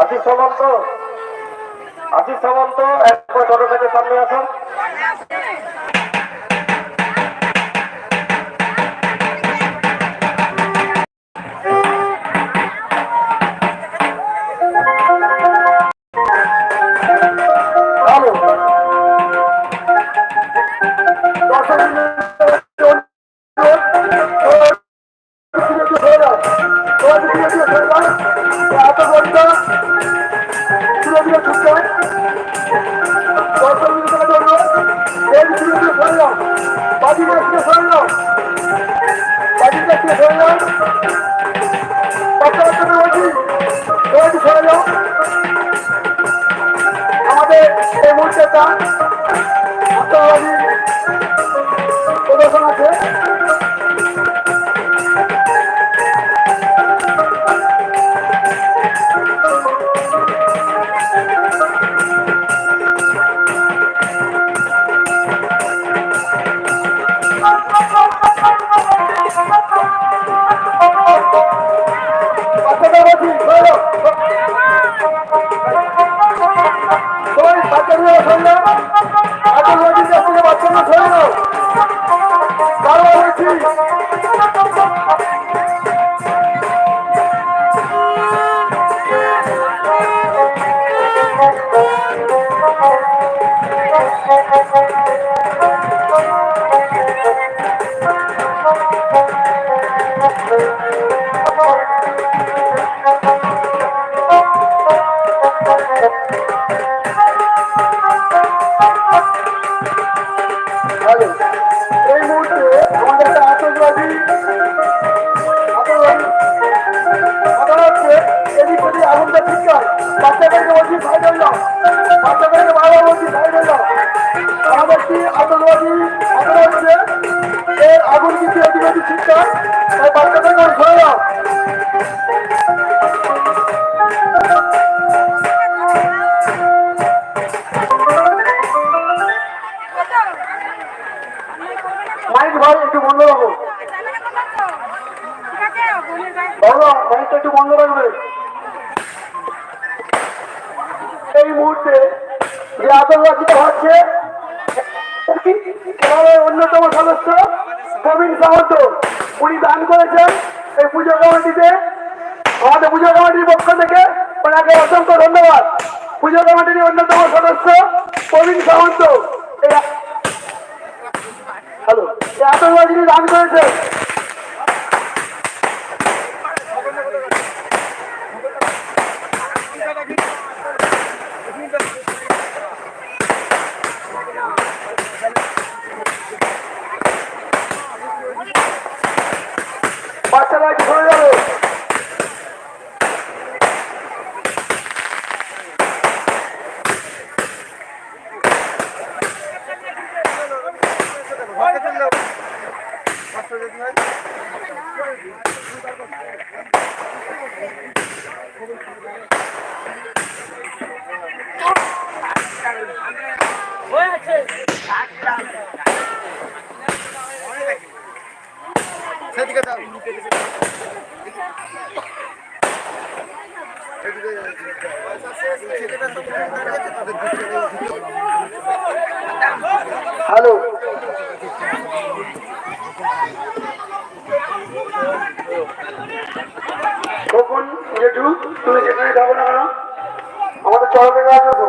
আশিস সামন্ত, আশিস সামন্ত একবার টোটো থেকে সামনে আসুন। আমাদের এই মুহূর্তে প্রদর্শন আছে। এই মুহূর্তে আমাদের একটা আতঙ্কবাদী হচ্ছে এদিক ওদিক আগুনটা চিৎকার, বাচ্চাদেরকে বলছি সাইড হয়ে যাও, বাচ্চাদেরকে বারবার বলছি সাইড হয়ে যাও। আমাদের কি আতঙ্কবাদী হচ্ছে এর আগুন কিন্তু এদিক ওদিক চিৎকার, তাই বাচ্চাদেরকে সরে যাও। মাইক ভাই একটু বন্ধ রাখো, বাবা মাইকটা একটু বন্ধ রাখবে। এই মুহূর্তে যে আতঙ্কবাদীটা হচ্ছে অন্যতম সদস্য প্রবীণ সামন্ত, উনি দান করেছেন এই পুজো কমিটিতে। আমাদের পুজো কমিটির পক্ষ থেকে ওনাকে অসংখ্য ধন্যবাদ। পুজো কমিটির অন্যতম সদস্য প্রবীণ সামন্ত হ্যালো এই আতঙ্কবাদী দান করেছেন। বাচ্চারা কি সরে যাবে? হ্যালো কখন জেঠু তুমি যেখানে যাবো না কেন আমাদের চড়কে আসো তো।